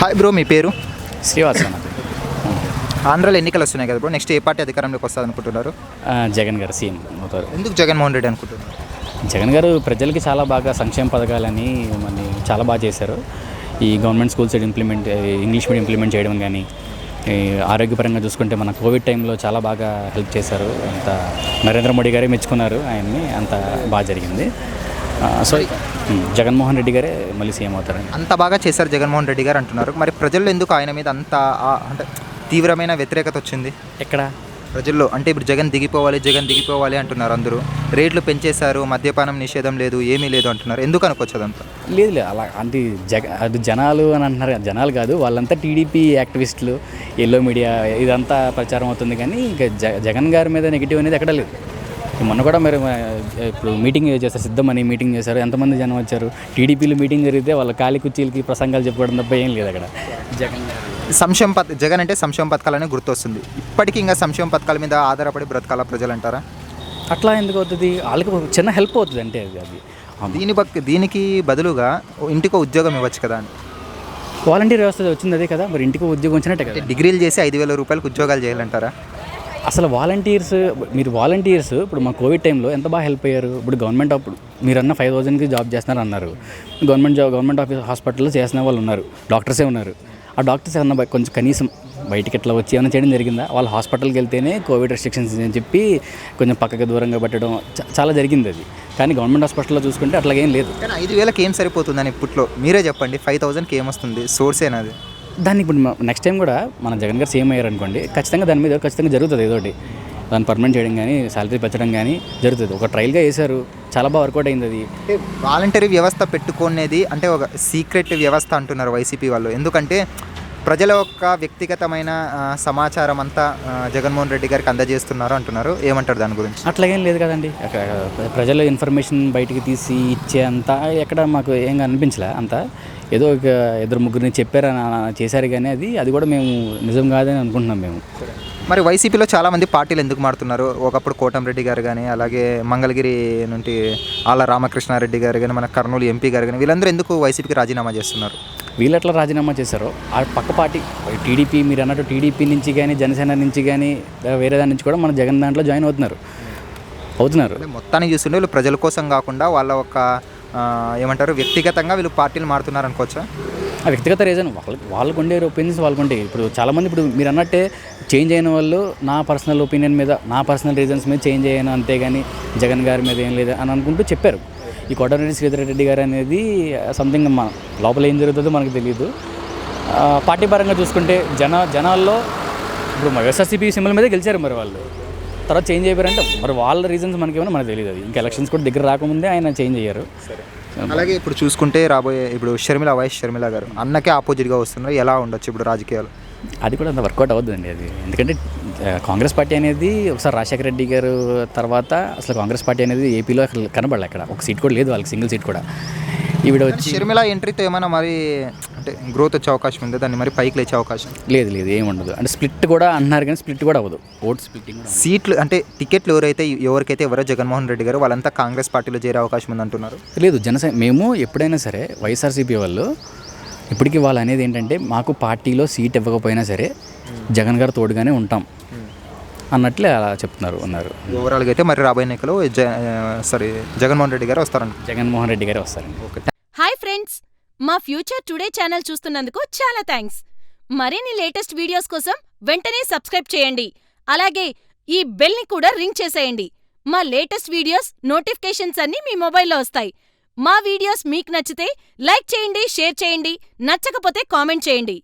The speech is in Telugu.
హాయ్ బ్రో, మీ పేరు? శ్రీవాత్సవ నా పేరు. ఆంధ్రాలో ఎన్నికలు వస్తున్నాయి కదా బ్రో, నెక్స్ట్ ఏ పార్టీ అధికారంలోకి వస్తుంది అనుకుంటున్నారు? జగన్ గారు సీఎం అవుతారు. ఎందుకు జగన్మోహన్ రెడ్డి అనుకుంటున్నారు? జగన్ గారు ప్రజలకి చాలా బాగా సంక్షేమ పథకాలని మన చాలా బాగా చేశారు. ఈ government schools English medium implement చేయడం కానీ, ఈ ఆరోగ్యపరంగా చూసుకుంటే మన కోవిడ్ టైంలో చాలా బాగా హెల్ప్ చేశారు. అంత నరేంద్ర మోడీ గారే మెచ్చుకున్నారు ఆయన్ని, అంత బాగా జరిగింది. సో జగన్మోహన్ రెడ్డి గారే మళ్ళీ సీఎం అవుతారండి. అంత బాగా చేశారు జగన్మోహన్ రెడ్డి గారు అంటున్నారు, మరి ప్రజల్లో ఎందుకు ఆయన మీద అంత అంటే తీవ్రమైన వ్యతిరేకత వచ్చింది? ఎక్కడ ప్రజల్లో అంటే ఇప్పుడు జగన్ దిగిపోవాలి అంటున్నారు అందరూ. రేట్లు పెంచేశారు, మద్యపానం నిషేధం లేదు, ఏమీ లేదు అంటున్నారు. ఎందుకు అనుకోవచ్చు అదంతా? లేదు అలా అంటే అది జనాలు అని అంటున్నారు. జనాలు కాదు, వాళ్ళంతా టీడీపీ యాక్టివిస్టులు, ఎల్లో మీడియా ఇదంతా ప్రచారం అవుతుంది. కానీ ఇంకా జగన్ గారి మీద నెగిటివ్ అనేది ఎక్కడా లేదు. మొన్న కూడా మీరు ఇప్పుడు మీటింగ్ చేస్తారు, సిద్ధమని మీటింగ్ చేశారు. ఎంతమంది జనం వచ్చారు? టీడీపీలో మీటింగ్ జరిగితే వాళ్ళ ఖాళీ కుర్చీలకి ప్రసంగాలు చెప్పుకోవడం తప్ప ఏం లేదు అక్కడ. జగన్ అంటే సంక్షేమ పథకాలనే గుర్తొస్తుంది. ఇప్పటికీ ఇంకా సంక్షేమ పథకాల మీద ఆధారపడి బ్రతకాల ప్రజలు అంటారా? అట్లా ఎందుకు అవుతుంది? వాళ్ళకి చిన్న హెల్ప్ అవుతుంది అంటే అది దీనికి బదులుగా ఇంటికి ఉద్యోగం ఇవ్వచ్చు కదా అని. వాలంటీర్ వ్యవస్థ వచ్చింది అదే కదా, మరి ఇంటికి ఉద్యోగం వచ్చినట్టే కదా. డిగ్రీలు చేసి 5,000 రూపాయలకు ఉద్యోగాలు చేయాలంటారా? అసలు వాలంటీర్స్ ఇప్పుడు మా కోవిడ్ టైంలో ఎంత బాగా హెల్ప్ అయ్యారు. ఇప్పుడు గవర్నమెంట్ అప్పుడు మీరన్న 5,000కి జాబ్ చేస్తున్నారు అన్నారు. గవర్నమెంట్ ఆఫీస్ హాస్పిటల్లో చేసిన వాళ్ళు ఉన్నారు, డాక్టర్సే ఉన్నారు. ఆ డాక్టర్స్ ఏమన్నా కొంచెం కనీసం బయటికి ఎట్లా వచ్చి ఏమైనా చేయడం జరిగిందా? వాళ్ళు హాస్పిటల్కి వెళ్తేనే కోవిడ్ రెస్ట్రిక్షన్స్ అని చెప్పి కొంచెం పక్కకి దూరంగా పెట్టడం చాలా జరిగింది అది. కానీ గవర్నమెంట్ హాస్పిటల్లో చూసుకుంటే అట్లాగేం లేదు. కానీ 5,000కి ఏం సరిపోతుందని ఇప్పట్లో మీరే చెప్పండి. 5,000కి ఏమొస్తుంది? సోర్సేనాది. దాన్ని ఇప్పుడు నెక్స్ట్ టైం కూడా మన జగన్ గారు సీఎం అయ్యారు అనుకోండి, ఖచ్చితంగా దాని మీద ఖచ్చితంగా జరుగుతుంది ఏదోటి. దాన్ని పర్మనెంట్ చేయడం కానీ, శాలరీ పెంచడం కానీ జరుగుతుంది. ఒక ట్రయల్గా వేశారు, చాలా బాగా వర్కౌట్ అయింది అది. వాలంటరీ వ్యవస్థ పెట్టుకునేది అంటే ఒక సీక్రెట్ వ్యవస్థ అంటున్నారు వైసీపీ వాళ్ళు. ఎందుకంటే ప్రజల యొక్క వ్యక్తిగతమైన సమాచారం అంతా జగన్మోహన్ రెడ్డి గారికి అందజేస్తున్నారు అంటున్నారు. ఏమంటారు దాని గురించి? అట్లాగేం లేదు కదండి. ప్రజల ఇన్ఫర్మేషన్ బయటికి తీసి ఇచ్చే అంతా ఎక్కడ మాకు ఏం అనిపించలే. అంతా ఏదో ఒక 2-3 చెప్పారని చేశారు, కానీ అది కూడా మేము నిజం కాదని అనుకుంటున్నాం మేము. మరి వైసీపీలో చాలామంది పార్టీలు ఎందుకు మారుతున్నారు? ఒకప్పుడు కోటంరెడ్డి గారు కానీ, అలాగే మంగళగిరి నుండి ఆళ్ళ రామకృష్ణారెడ్డి గారు కానీ, మన కర్నూలు ఎంపీ గారు కానీ, వీళ్ళందరూ ఎందుకు వైసీపీకి రాజీనామా చేస్తున్నారు? వీళ్ళు ఎట్లా రాజీనామా చేశారో ఆ పక్క పార్టీ టీడీపీ, మీరు అన్నట్టు టీడీపీ నుంచి కానీ, జనసేన నుంచి కానీ, వేరే దాని నుంచి కూడా మన జగన్ దాంట్లో జాయిన్ అవుతున్నారు. మొత్తాన్ని చూస్తుంటే వీళ్ళు ప్రజల కోసం కాకుండా వాళ్ళ ఒక ఏమంటారు వ్యక్తిగతంగా వీళ్ళు పార్టీలు మారుతున్నారు అనుకోవచ్చా? ఆ వ్యక్తిగత రీజన్ వాళ్ళకు ఉండే ఒపీనియన్స్ వాళ్ళకు ఉంటాయి. ఇప్పుడు చాలామంది ఇప్పుడు మీరు అన్నట్టే చేంజ్ అయిన వాళ్ళు నా పర్సనల్ ఒపీనియన్ మీద, నా పర్సనల్ రీజన్స్ మీద చేంజ్ అయ్యాను, అంతేగాని జగన్ గారి మీద ఏం లేదు అని అనుకుంటూ చెప్పారు. ఈ కోటమిరెడ్డి శ్రీధర్ రెడ్డి గారు అనేది సంథింగ్ మన లోపల ఏం జరుగుతుందో మనకు తెలియదు. పార్టీ పరంగా చూసుకుంటే జనాల్లో ఇప్పుడు వైఎస్ఆర్సీపీ సింబల్ మీదే గెలిచారు. మరి వాళ్ళు తర్వాత చేంజ్ అయిపోయారంటే మరి వాళ్ళ రీజన్స్ మనకేమో మనకు తెలియదు. అది ఇంకా ఎలక్షన్స్ కూడా దగ్గర రాకముందే ఆయన చేంజ్ అయ్యారు. అలాగే ఇప్పుడు చూసుకుంటే ఇప్పుడు వైఎస్ షర్మిల గారు అన్నకే ఆపోజిట్గా వస్తున్నారు. ఎలా ఉండొచ్చు ఇప్పుడు రాజకీయాలు? అది కూడా అంత వర్కౌట్ అవుతుందండి అది. ఎందుకంటే కాంగ్రెస్ పార్టీ అనేది ఒకసారి రాజశేఖర రెడ్డి గారు తర్వాత అసలు కాంగ్రెస్ పార్టీ అనేది ఏపీలో కనబడలే. అక్కడ ఒక సీట్ కూడా లేదు వాళ్ళకి, సింగిల్ సీట్ కూడా. ఈవిడ వచ్చి షర్మిల ఎంట్రీతో ఏమైనా మరి అంటే గ్రోత్ వచ్చే అవకాశం ఉంది, దాన్ని మరి పైకి లేచే అవకాశం లేదు ఏమి ఉండదు. అంటే స్ప్లిట్ కూడా అంటున్నారు, కానీ స్ప్లిట్ కూడా అవ్వదు. ఓట్ స్ప్లిట్టింగ్ సీట్లు అంటే టికెట్లు ఎవరికైతే ఎవరో జగన్మోహన్ రెడ్డి గారు వాళ్ళంతా కాంగ్రెస్ పార్టీలో చేరే అవకాశం ఉంది అంటున్నారు. లేదు, మేము ఎప్పుడైనా సరే వైఎస్ఆర్సీపీ వాళ్ళు ఇప్పటికీ వాళ్ళు అనేది ఏంటంటే మాకు పార్టీలో సీట్ ఇవ్వకపోయినా సరే జగన్ గారు తోడుగానే ఉంటాం అన్నట్లే అలా చెప్తున్నారు ఉన్నారు. ఓవరాల్గా అయితే మరి రాబోయే ఎన్నికలు జగన్మోహన్ రెడ్డి గారు వస్తారండి. ఓకే. హాయ్ ఫ్రెండ్స్, మా ఫ్యూచర్ టుడే ఛానల్ చూస్తున్నందుకు చాలా థ్యాంక్స్. మరిన్ని లేటెస్ట్ వీడియోస్ కోసం వెంటనే సబ్స్క్రైబ్ చేయండి. అలాగే ఈ బెల్ ని కూడా రింగ్ చేసేయండి. మా లేటెస్ట్ వీడియోస్ నోటిఫికేషన్స్ అన్నీ మీ మొబైల్లో వస్తాయి. మా వీడియోస్ మీకు నచ్చితే లైక్ చేయండి, షేర్ చేయండి, నచ్చకపోతే కామెంట్ చేయండి.